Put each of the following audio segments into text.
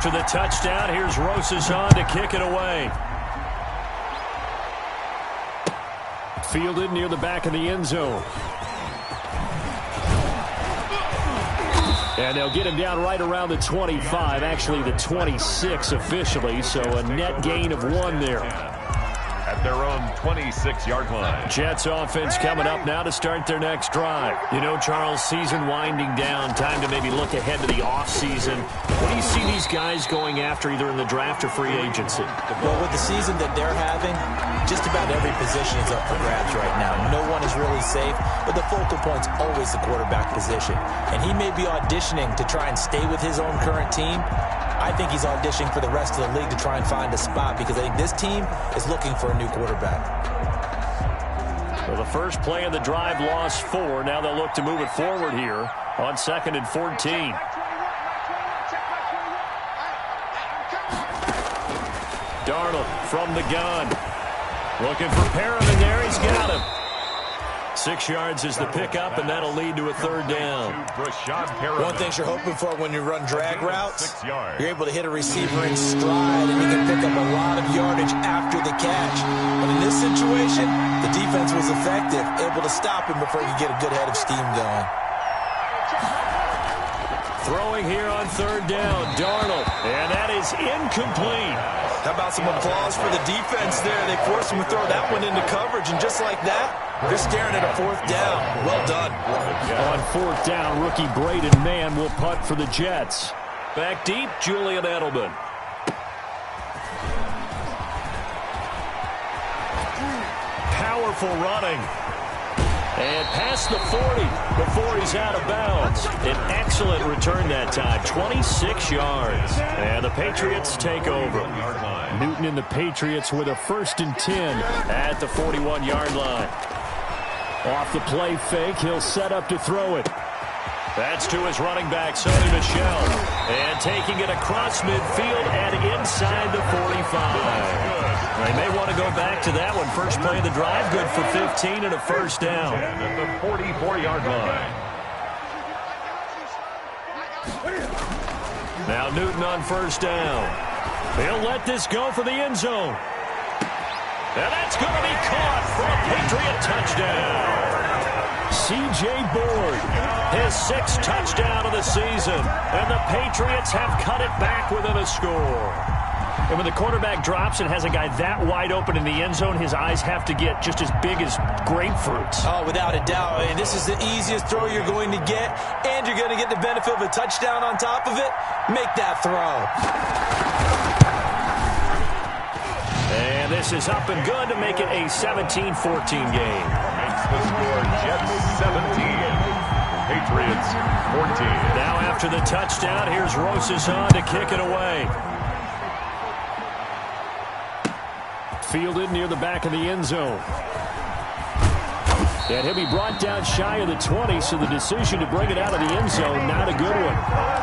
after the touchdown, here's Rosas on to kick it away. Fielded near the back of the end zone. And they'll get him down right around the 25, actually the 26 officially, so a net gain of 1 there. At their own 26-yard line. Jets offense coming up now to start their next drive. You know, Charles, season winding down, time to maybe look ahead to the offseason. What do you see these guys going after either in the draft or free agency? Well, with the season that they're having, just about every position is up for grabs right now. No one is really safe, but the focal point's always the quarterback position. And he may be auditioning to try and stay with his own current team. I think he's auditioning for the rest of the league to try and find a spot because I think this team is looking for a new quarterback. Well, the first play of the drive lost 4. Now they'll look to move it forward here on 2nd and 14. Darnold from the gun. Looking for Perriman there. He's got him. 6 yards is the pickup, and that'll lead to a 3rd down. One thing you're hoping for when you run drag routes, you're able to hit a receiver in stride, and you can pick up a lot of yardage after the catch. But in this situation, the defense was effective, able to stop him before he could get a good head of steam going. Throwing here on 3rd down, Darnold, and that is incomplete. How about some applause for the defense there? They forced him to throw that one into coverage, and just like that, they're staring at a 4th down. Well done. On 4th down, rookie Braden Mann will punt for the Jets. Back deep, Julian Edelman. Powerful running. And past the 40 before he's out of bounds. An excellent return that time, 26 yards. And the Patriots take over. Newton and the Patriots with a 1st and 10 at the 41-yard line. Off the play fake, he'll set up to throw it. That's to his running back, Sonny Michel. And taking it across midfield and inside the 45. They may want to go back to that one. First play of the drive, good for 15 and a 1st down. At the 44-yard line. Now Newton on 1st down. He'll let this go for the end zone. And that's going to be caught for a Patriot touchdown. C.J. Board, his 6th touchdown of the season. And the Patriots have cut it back within a score. And when the quarterback drops and has a guy that wide open in the end zone, his eyes have to get just as big as grapefruits. Oh, without a doubt. And this is the easiest throw you're going to get, and you're going to get the benefit of a touchdown on top of it. Make that throw. And this is up and good to make it a 17-14 game. Makes the score Jets 17, Patriots 14. Now after the touchdown, here's Rosas on to kick it away. Fielded near the back of the end zone. And he'll be brought down shy of the 20, so the decision to bring it out of the end zone, not a good one.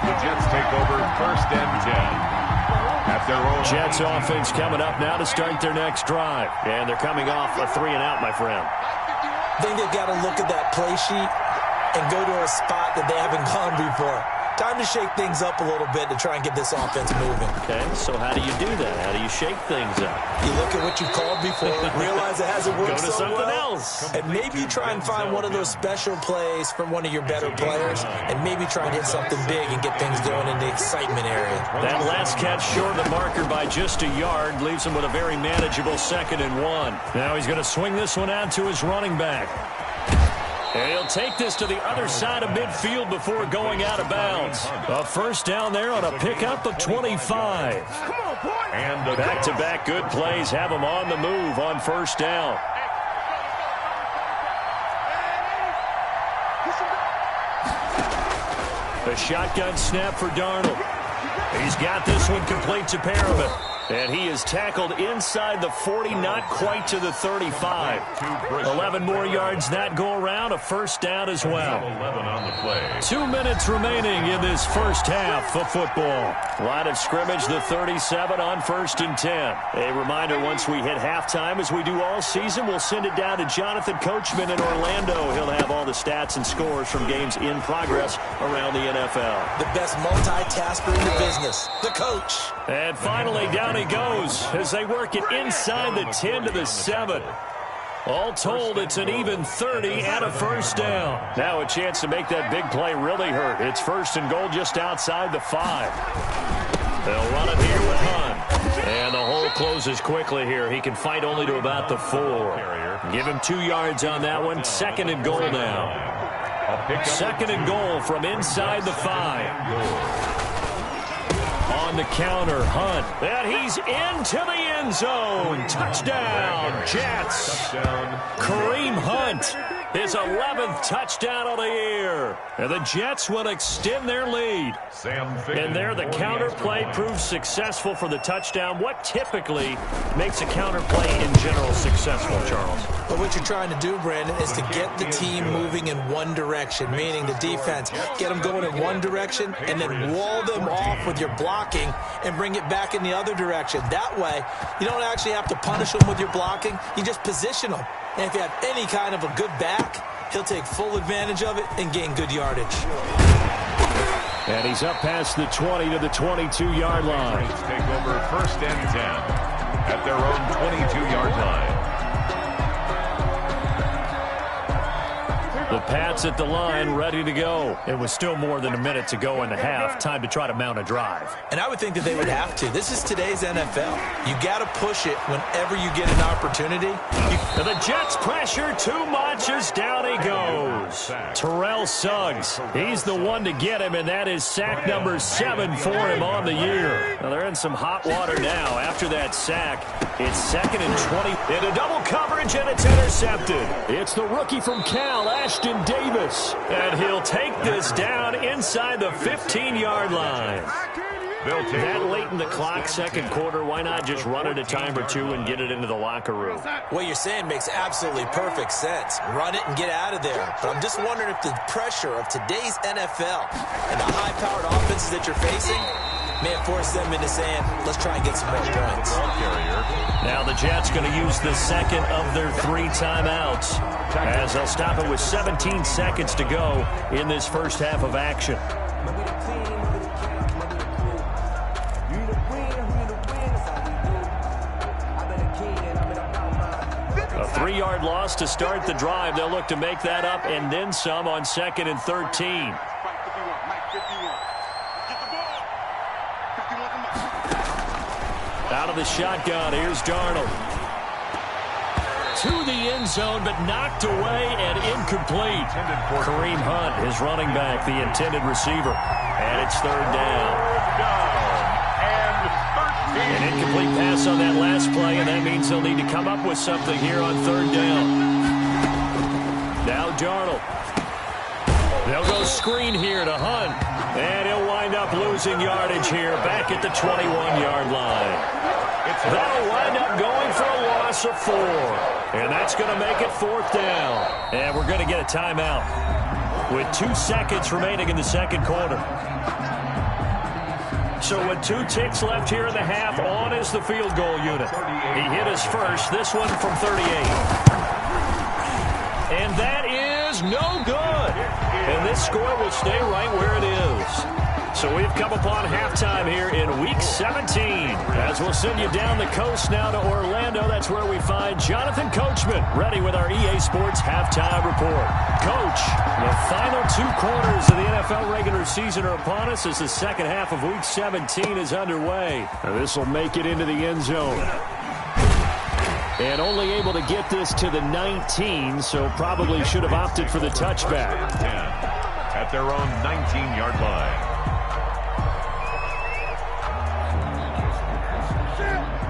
The Jets take over 1st and 10. At their own Jets offense coming up now to start their next drive. And they're coming off a 3-and-out, my friend. I think they've got to look at that play sheet and go to a spot that they haven't gone before. Time to shake things up a little bit to try and get this offense moving. Okay, so how do you do that? How do you shake things up? You look at what you called before, realize it hasn't worked Go to so something well, else. and maybe try and find one of those special plays from one of your better players, and maybe try and hit something big and get things going in the excitement area. That last catch short of the marker by just a yard leaves him with a very manageable 2nd and 1. Now he's going to swing this one out to his running back. And he'll take this to the other side of midfield before going out of bounds. A 1st down there on a pickup of 25. And back-to-back good plays have him on the move on 1st down. The shotgun snap for Darnold. He's got this one complete to Perriman. And he is tackled inside the 40, not quite to the 35. 11 more yards that go around, a first down as well. 11 on the play. 2 minutes remaining in this first half of football. Line of scrimmage, the 37 on 1st and 10. A reminder, once we hit halftime, as we do all season, we'll send it down to Jonathan Coachman in Orlando. He'll have all the stats and scores from games in progress around the NFL. The best multitasker in the business, the coach. And finally, down he goes as they work it inside the 10 to the 7. All told, it's an even 30 and a first down. Now a chance to make that big play really hurt. It's 1st and goal just outside the 5. They'll run it here with Hunt. And the hole closes quickly here. He can fight only to about the 4. Give him 2 yards on that one. 2nd and goal now. 2nd and goal from inside the 5. On the counter, Hunt. And he's into the end zone. Touchdown, Jets. Kareem Hunt, his 11th touchdown of the year. And the Jets will extend their lead. And there, the counter play proves successful for the touchdown. What typically makes a counter play in general successful, Charles? But what you're trying to do, Brandon, is to get the team moving in one direction, meaning the defense, get them going in one direction and then wall them off with your blocking and bring it back in the other direction. That way, you don't actually have to punish them with your blocking. You just position them. And if you have any kind of a good back, he'll take full advantage of it and gain good yardage. And he's up past the 20 to the 22-yard line. Take over 1st and 10 at their own 22-yard line. The Pats at the line, ready to go. It was still more than a minute to go in the half. Time to try to mount a drive. And I would think that they would have to. This is today's NFL. You got to push it whenever you get an opportunity. And the Jets pressure too much as down he goes. Terrell Suggs, he's the one to get him, and that is sack number 7 for him on the year. Now they're in some hot water now. After that sack, it's 2nd and 20. Into double coverage, and it's intercepted. It's the rookie from Cal, Ashton Davis. And he'll take this down inside the 15-yard line. That late in the clock, 2nd quarter, why not just run it a time or two and get it into the locker room? What you're saying makes absolutely perfect sense. Run it and get out of there. But I'm just wondering if the pressure of today's NFL and the high-powered offenses that you're facing may have forced them into saying, let's try and get some more points. Now the Jets going to use the 2nd of their 3 timeouts as they'll stop it with 17 seconds to go in this first half of action. A 3-yard loss to start the drive. They'll look to make that up and then some on 2nd and 13. Out of the shotgun, here's Darnold. To the end zone, but knocked away and incomplete. Kareem Hunt, his running back, the intended receiver. And it's 3rd down. An incomplete pass on that last play, and that means they'll need to come up with something here on 3rd down. Now Darnold. They'll go screen here to Hunt. And he'll wind up losing yardage here back at the 21-yard line. That'll wind up going for a loss of 4. And that's going to make it 4th down. And we're going to get a timeout with 2 seconds remaining in the 2nd quarter. So with 2 ticks left here in the half, on is the field goal unit. He hit his first, this one from 38. And that is no good. And this score will stay right where it is. So we've come upon halftime here in Week 17. As we'll send you down the coast now to Orlando, that's where we find Jonathan Coachman, ready with our EA Sports Halftime Report. Coach, the final 2 quarters of the NFL regular season are upon us as the second half of Week 17 is underway. This will make it into the end zone. And only able to get this to the 19, so probably should have opted for the touchback. At their own 19-yard line.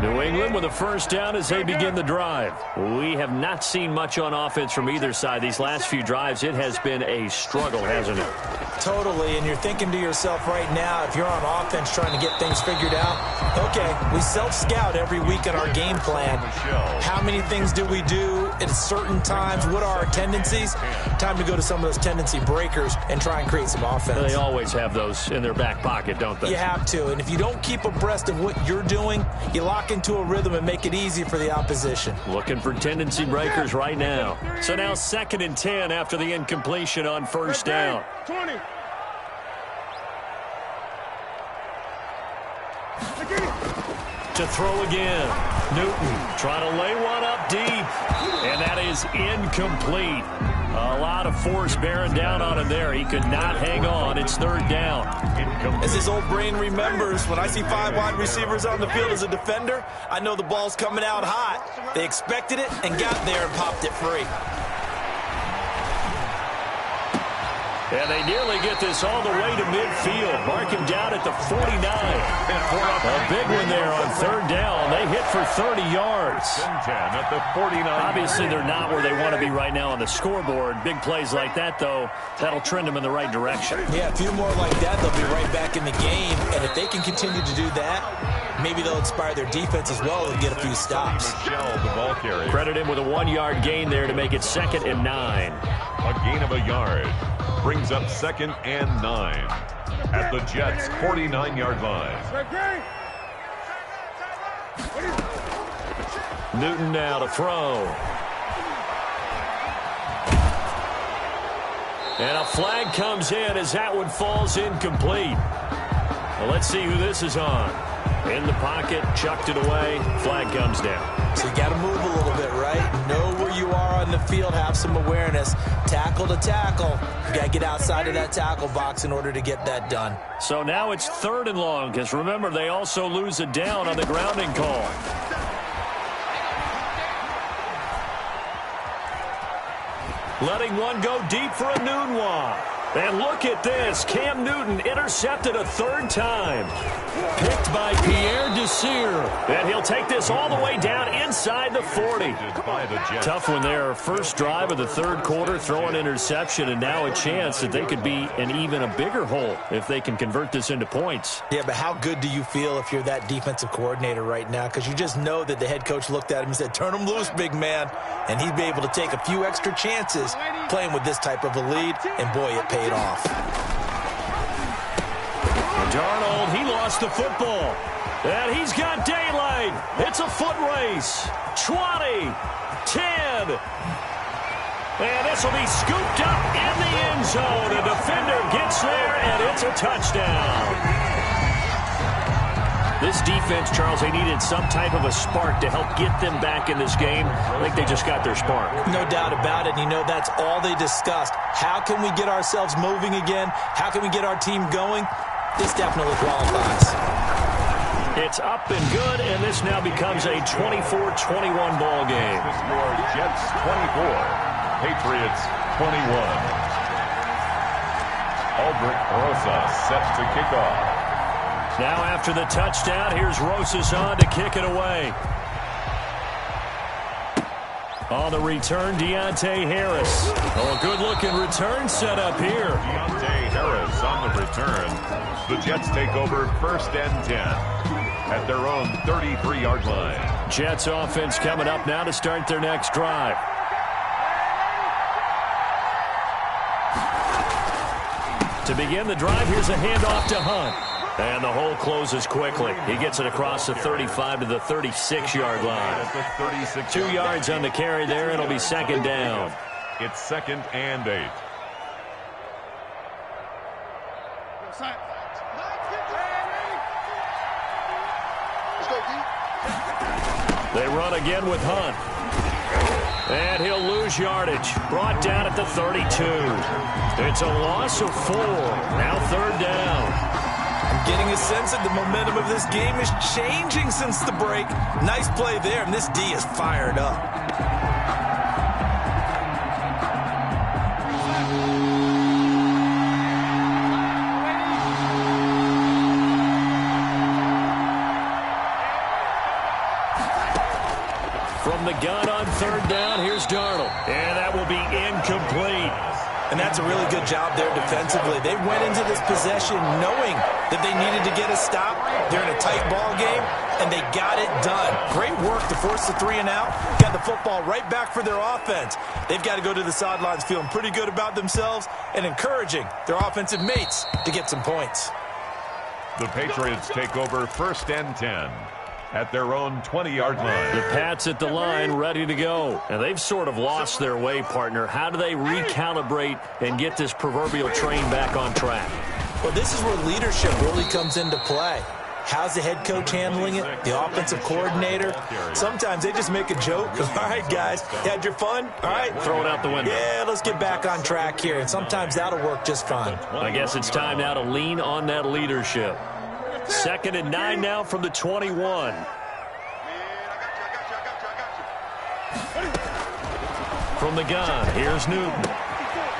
New England with a first down as they begin the drive. We have not seen much on offense from either side. These last few drives, it has been a struggle, hasn't it? Totally, and you're thinking to yourself right now, if you're on offense trying to get things figured out, okay, we self-scout every week in our game plan. How many things do we do at certain times? What are our tendencies? Time to go to some of those tendency breakers and try and create some offense. They always have those in their back pocket, don't they? You have to, and if you don't keep abreast of what you're doing, you lock into a rhythm and make it easy for the opposition. Looking for tendency breakers right now. So now 2nd and 10 after the incompletion on first down. 20. To throw again. Newton trying to lay one up deep. And that is incomplete. A lot of force bearing down on him there. He could not hang on. It's 3rd down. As his old brain remembers, when I see 5 wide receivers on the field as a defender, I know the ball's coming out hot. They expected it and got there and popped it free. And they nearly get this all the way to midfield. Mark him down at the 49. A big one there on 3rd down. They hit for 30 yards. At the 49. Obviously, they're not where they want to be right now on the scoreboard. Big plays like that, though, that'll trend them in the right direction. Yeah, a few more like that, they'll be right back in the game. And if they can continue to do that, maybe they'll inspire their defense as well and get a few stops. The ball carrier. Credit him with a 1-yard gain there to make it 2nd and 9. A gain of a yard. Brings up 2nd and 9 at the Jets' 49-yard line. Newton now to throw. And a flag comes in as that one falls incomplete. Well, let's see who this is on. In the pocket, chucked it away, flag comes down. So you got to move a little bit, right? Know where you are on the field, have some awareness. Tackle to tackle. You got to get outside of that tackle box in order to get that done. So now it's 3rd and long, because remember, they also lose a down on the grounding call. Letting one go deep for a Nunwa. And look at this. Cam Newton intercepted a 3rd time. Picked by Pierre Desir. And he'll take this all the way down inside the 40. Tough one there. First drive of the 3rd quarter, throw an interception, and now a chance that they could be in even a bigger hole if they can convert this into points. Yeah, but how good do you feel if you're that defensive coordinator right now? Because you just know that the head coach looked at him and said, turn him loose, big man. And he'd be able to take a few extra chances playing with this type of a lead, and boy, it paid off. Darnold, he lost the football. And he's got daylight. It's a foot race. 20, 10. And this will be scooped up in the end zone. The defender gets there, and it's a touchdown. This defense, Charles, they needed some type of a spark to help get them back in this game. I think they just got their spark. No doubt about it. You know, that's all they discussed. How can we get ourselves moving again? How can we get our team going? This definitely qualifies. It's up and good, and this now becomes a 24-21 ball game. The score, Jets 24, Patriots 21. Aldrich Rosa set to kick off. Now after the touchdown, here's Rosas on to kick it away. On the return, Deontay Harris. Oh, a good-looking return set up here. Deontay Harris on the return. The Jets take over 1st and 10 at their own 33-yard line. Jets offense coming up now to start their next drive. To begin the drive, here's a handoff to Hunt. And the hole closes quickly. He gets it across the 35 to the 36-yard line. 2 yards on the carry there. It'll be 2nd down. It's 2nd and 8. They run again with Hunt. And he'll lose yardage. Brought down at the 32. It's a loss of 4. Now 3rd down. I'm getting a sense that the momentum of this game is changing since the break. Nice play there, and this D is fired up. From the gun on 3rd down, here's Darnold. And that will be incomplete. And that's a really good job there defensively. They went into this possession knowing that they needed to get a stop. They're in a tight ball game, and they got it done. Great work to force the 3 and out. Got the football right back for their offense. They've got to go to the sidelines feeling pretty good about themselves and encouraging their offensive mates to get some points. The Patriots take over 1st and 10 at their own 20-yard line. The Pats at the line, ready to go. And they've sort of lost their way, partner. How do they recalibrate and get this proverbial train back on track? Well, this is where leadership really comes into play. How's the head coach handling it? The offensive coordinator? Sometimes they just make a joke. All right, guys, you had your fun? All right. Throw it out the window. Yeah, let's get back on track here. And sometimes that'll work just fine. I guess it's time now to lean on that leadership. 2nd and 9 now from the 21. From the gun, here's Newton.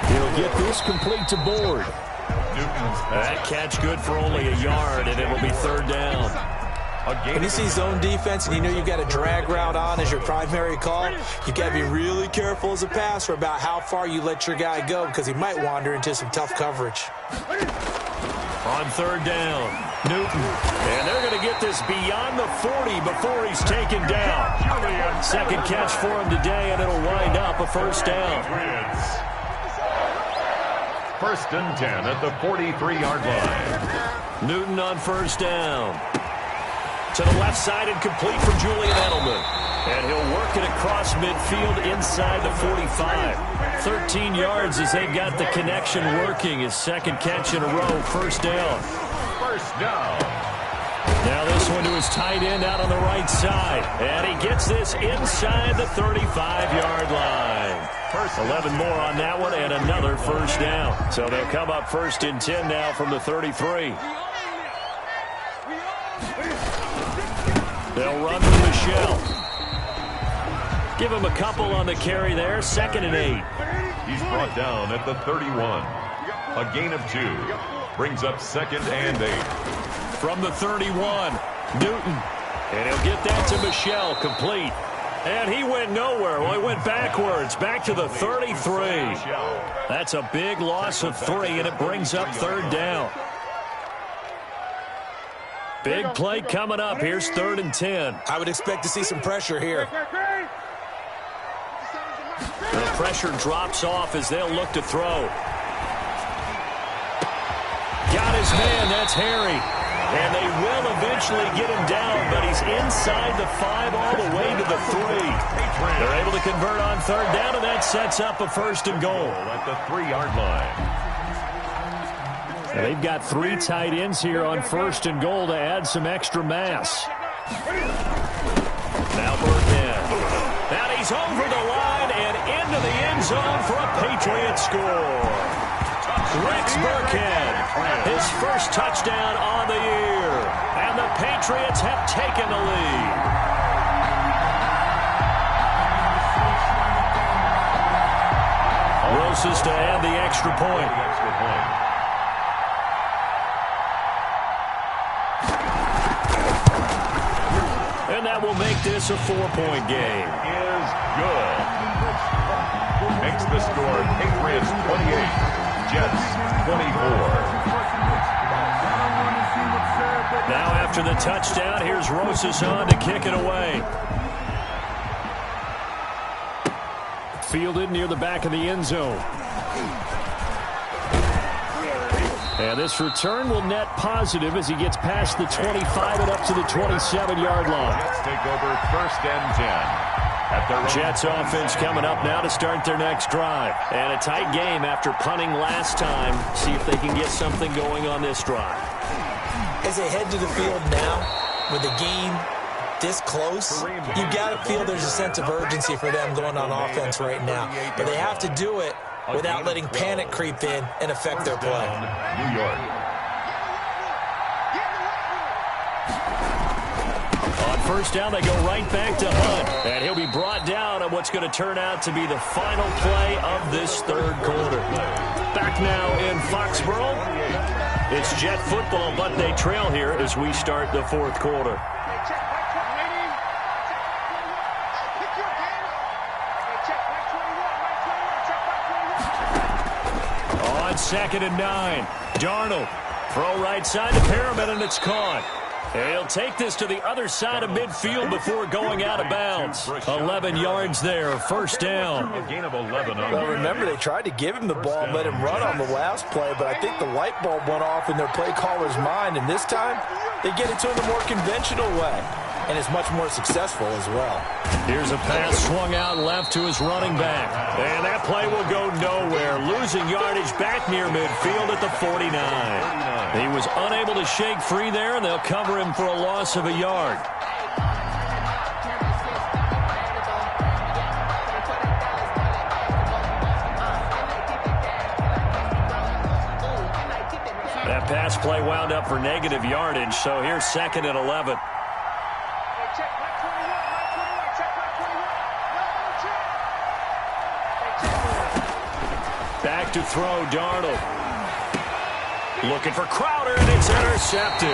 He'll get this complete to Board. That catch good for only a yard, and it'll be 3rd down. When you see zone defense and you know you've got a drag route on as your primary call, you've got to be really careful as a passer about how far you let your guy go because he might wander into some tough coverage. On 3rd down, Newton. And they're going to get this beyond the 40 before he's taken down. 2nd catch for him today, and it'll wind up a 1st down. 1st and 10 at the 43-yard line. Newton on 1st down. To the left side and complete from Julian Edelman. And he'll work it across midfield inside the 45. 13 yards as they've got the connection working. His 2nd catch in a row, 1st down. 1st down. Now this one to his tight end out on the right side. And he gets this inside the 35-yard line. 11 more on that one and another 1st down. So they'll come up 1st and 10 now from the 33. They'll run with Michelle. Give him a couple on the carry there. 2nd and 8. He's brought down at the 31. A gain of 2. Brings up 2nd and 8. From the 31, Newton. And he'll get that to Michelle, complete. And he went nowhere. Well, he went backwards, back to the 33. That's a big loss of 3, and it brings up 3rd down. Big play coming up. Here's 3rd and 10. I would expect to see some pressure here. The pressure drops off as they'll look to throw. Got his man. That's Harry. And they will eventually get him down, but he's inside the 5 all the way to the 3. They're able to convert on 3rd down, and that sets up a 1st and goal. At the 3-yard line. And they've got 3 tight ends here on 1st and goal to add some extra mass. Now Burkhead. And he's over the line and into the end zone for a Patriot score. Rex Burkhead, his first touchdown on the year. And the Patriots have taken the lead. Roses to add the extra point. And that will make this a 4-point game. Is good. Makes the score Patriots 28. Jets 24. Now after the touchdown, here's Roses on to kick it away. Fielded near the back of the end zone. And this return will net positive as he gets past the 25 and up to the 27-yard line. Jets take over 1st and 10. Jets offense coming up now to start their next drive. And a tight game after punting last time. See if they can get something going on this drive. As they head to the field now, with the game this close, you've got to feel there's a sense of urgency for them going on offense right now. But they have to do it without letting panic creep in and affect their play. New York. On 1st down, they go right back to Hunt. And he'll be brought down on what's going to turn out to be the final play of this 3rd quarter. Back now in Foxborough. It's Jet football, but they trail here as we start the 4th quarter. on 2nd and 9. Darnold, throw right side to Perriman, and it's caught. And he'll take this to the other side of midfield before going out of bounds. 11 yards there, first down. A gain of 11 on Well, remember, they tried to give him the ball and let him run on the last play, but I think the light bulb went off in their play caller's mind, and this time they get it to him the more conventional way, and it's much more successful as well. Here's a pass swung out left to his running back. And that play will go nowhere. Losing yardage back near midfield at the 49. He was unable to shake free there, and they'll cover him for a loss of a yard. That pass play wound up for negative yardage, so here's 2nd and 11. Back to throw, Darnold. Looking for Crowder, and it's intercepted.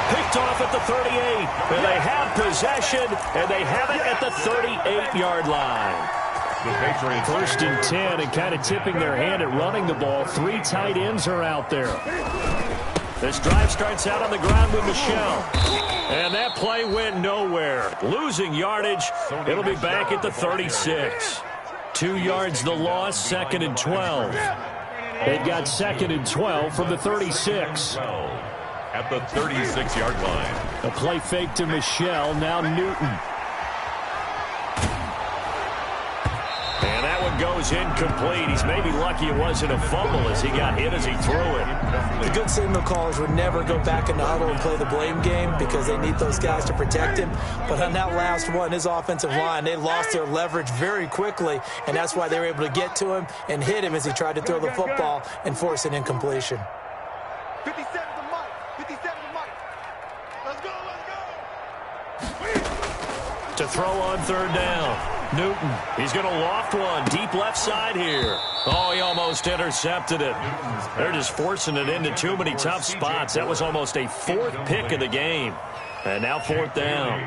Picked off at the 38, and they have possession, and they have it at the 38-yard line. First and 10, and kind of tipping their hand at running the ball. 3 tight ends are out there. This drive starts out on the ground with Michel. And that play went nowhere. Losing yardage, it'll be back at the 36. 2 yards the loss, 2nd and 12. They've got 2nd and 12 from the 36. At the 36-yard line. A play fake to Michel, now Newton. And that one goes incomplete. He's maybe lucky it wasn't a fumble as he got hit as he threw it. The good signal callers would never go back in the huddle and play the blame game because they need those guys to protect him. But on that last one, his offensive line, they lost their leverage very quickly, and that's why they were able to get to him and hit him as he tried to throw the football and force an incompletion. 57 to Mike. 57 to Mike. Let's go, To throw on 3rd down. Newton, he's going to loft one deep left side here. Oh, he almost intercepted it. They're just forcing it into too many tough spots. That was almost a 4th pick of the game. And now 4th down.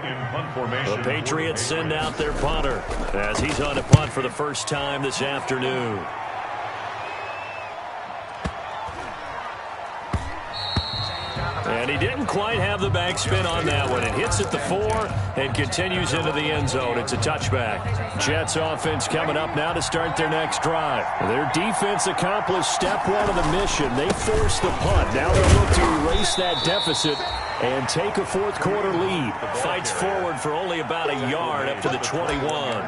The Patriots send out their punter as he's on to punt for the first time this afternoon. And he didn't quite have the backspin on that one. It hits at the 4 and continues into the end zone. It's a touchback. Jets offense coming up now to start their next drive. Their defense accomplished step 1 of the mission. They forced the punt. Now they'll look to erase that deficit and take a 4th quarter lead. Fights forward for only about a yard up to the 21.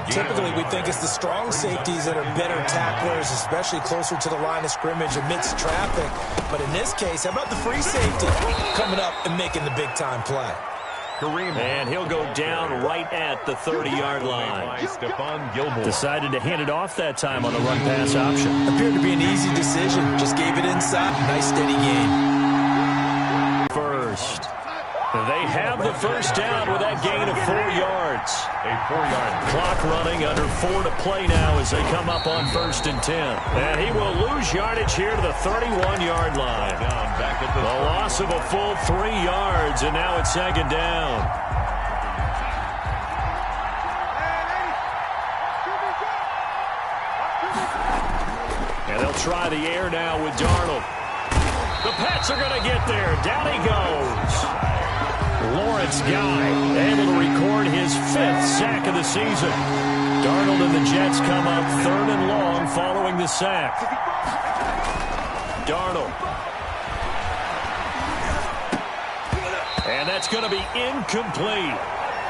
Typically, we think it's the strong safeties that are better tacklers, especially closer to the line of scrimmage amidst traffic. But in this case, how about the free safety coming up and making the big-time play? And he'll go down right at the 30-yard line. Decided to hand it off that time on the run-pass option. Appeared to be an easy decision. Just gave it inside. Nice, steady gain. First. They have the first down with that gain of 4 yards. A 4-yard clock running, under 4 to play now as they come up on 1st and 10. And he will lose yardage here to the 31-yard line. back at the loss of a full 3 yards, and now it's 2nd down. And they'll try the air now with Darnold. The Pats are going to get there. Down he goes. Lawrence Guy able to record his 5th sack of the season. Darnold and the Jets come up 3rd and long following the sack. Darnold. And that's going to be incomplete.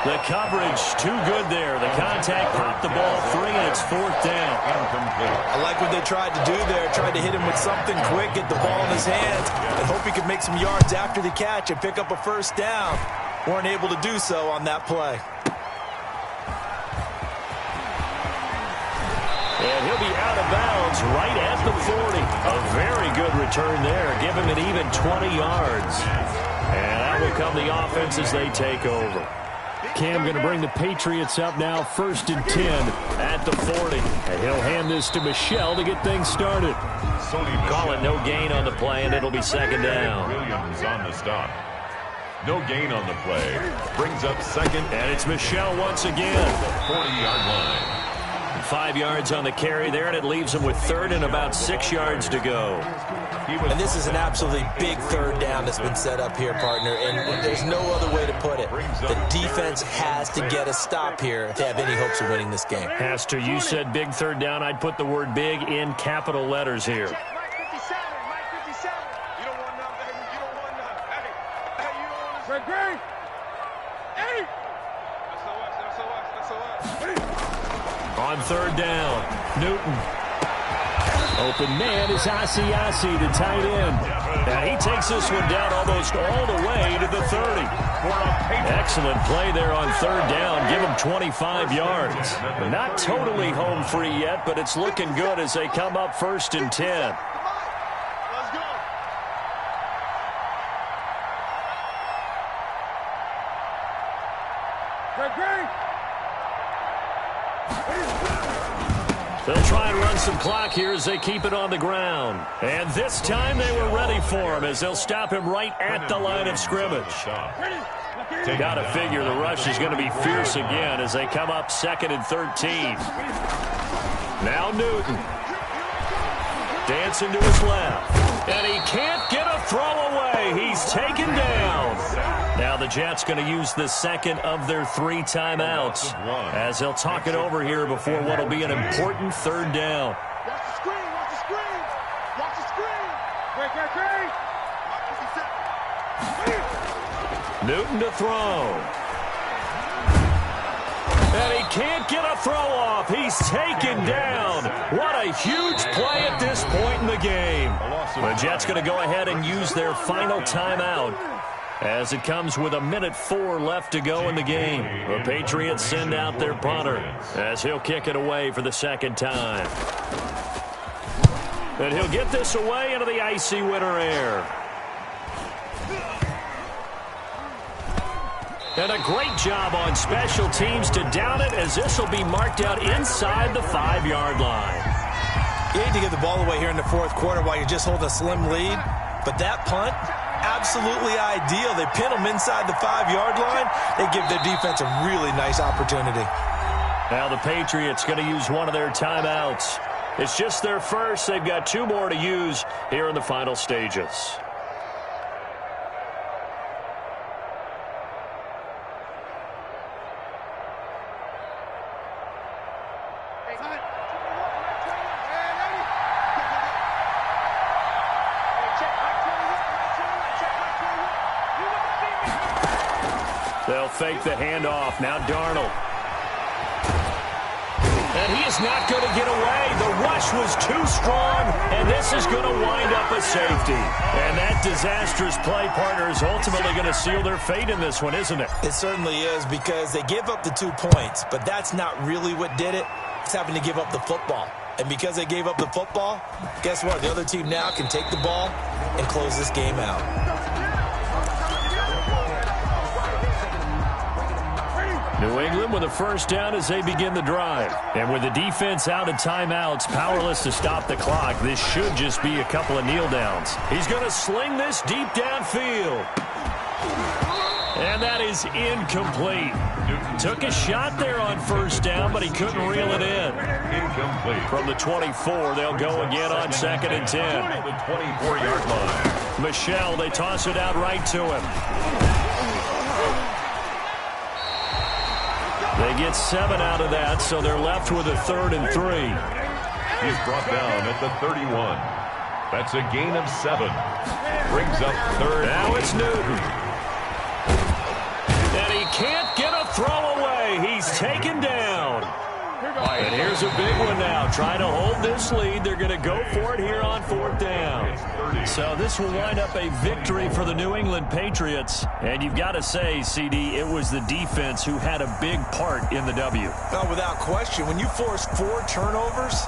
The coverage too good there. The contact popped the ball free, and it's 4th down. incomplete. I like what they tried to do there. Tried to hit him with something quick, get the ball in his hands, and hope he could make some yards after the catch and pick up a 1st down. Weren't able to do so on that play. And he'll be out of bounds right at the 40. A very good return there. Give him an even 20 yards. And out will come the offense as they take over. Cam going to bring the Patriots up now, 1st and 10 at the 40. And he'll hand this to Michel to get things started. Call it no gain on the play, and it'll be 2nd down. Williams on the stop. No gain on the play. Brings up 2nd. And it's Michel once again. 40-yard line. 5 yards on the carry there, and it leaves them with third and about 6 yards to go. And this is an absolutely big third down that's been set up here, partner, and there's no other way to put it. The defense has to get a stop here to have any hopes of winning this game. Has to. You said big third down. I'd put the word big in capital letters here. On third down, Newton. Open man is Asiasi, the tight end. Now he takes this one down almost all the way to the 30. Excellent play there on third down. Give him 25 yards. Not totally home free yet, but it's looking good as they come up 1st and 10. They'll try and run some clock here as they keep it on the ground. And this time they were ready for him as they'll stop him right at the line of scrimmage. Got to figure the rush is going to be fierce again as they come up 2nd and 13. Now Newton. Dancing to his left. And he can't get a throw away. He's taken down. Now the Jets going to use the second of their 3 timeouts as they'll talk it over here before what will be an important third down. Watch the screen, watch the screen. Watch the screen. Newton to throw. And he can't get a throw off. He's taken down. What a huge play at this point in the game. The Jets going to go ahead and use their final timeout as it comes with 1:04 left to go in the game. The Patriots send out their punter as he'll kick it away for the second time. And he'll get this away into the icy winter air. And a great job on special teams to down it as this will be marked out inside the 5-yard line. You hate to give the ball away here in the 4th quarter while you're just holding a slim lead, but that punt, absolutely ideal. They pin them inside the 5-yard line. They give their defense a really nice opportunity. Now the Patriots going to use one of their timeouts. It's just their first. They've got 2 more to use here in the final stages. They'll fake the handoff. Now Darnold. And he is not going to get away. The rush was too strong, and this is going to wind up a safety. And that disastrous play, partner, is ultimately going to seal their fate in this one, isn't it? It certainly is, because they give up the 2 points, but that's not really what did it. It's having to give up the football. And because they gave up the football, guess what? The other team now can take the ball and close this game out. New England with a first down as they begin the drive. And with the defense out of timeouts, powerless to stop the clock, this should just be a couple of kneel downs. He's going to sling this deep downfield. And that is incomplete. Took a shot there on first down, but he couldn't reel it in. Incomplete. From the 24, they'll go again on 2nd and 10. The 24-yard line. Michelle, they toss it out right to him. They get 7 out of that, so they're left with a 3rd and 3. He's brought down at the 31. That's a gain of 7. Brings up 3rd. Now it's Newton. And he can't get a throw away. He's taken down. And here's a big one now. Trying to hold this lead. They're going to go for it here on 4th down. So this will wind up a victory for the New England Patriots. And you've got to say, CD, it was the defense who had a big part in the W. No, without question. When you force 4 turnovers,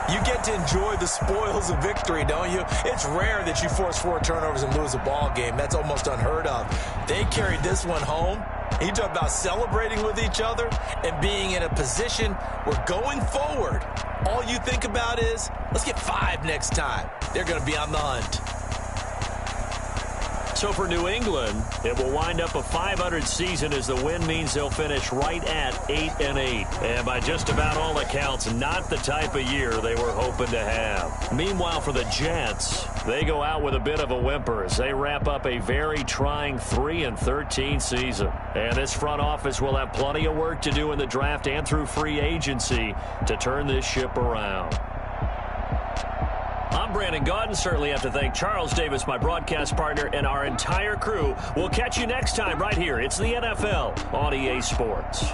you get to enjoy the spoils of victory, don't you? It's rare that you force 4 turnovers and lose a ball game. That's almost unheard of. They carried this one home. You talk about celebrating with each other and being in a position where going forward, all you think about is, let's get 5 next time. They're going to be on the hunt. So for New England, it will wind up a .500 season as the win means they'll finish right at 8-8. And by just about all accounts, not the type of year they were hoping to have. Meanwhile, for the Jets, they go out with a bit of a whimper as they wrap up a very trying 3-13 season. And this front office will have plenty of work to do in the draft and through free agency to turn this ship around. I'm Brandon Gaudin. Certainly have to thank Charles Davis, my broadcast partner, and our entire crew. We'll catch you next time right here. It's the NFL on EA Sports.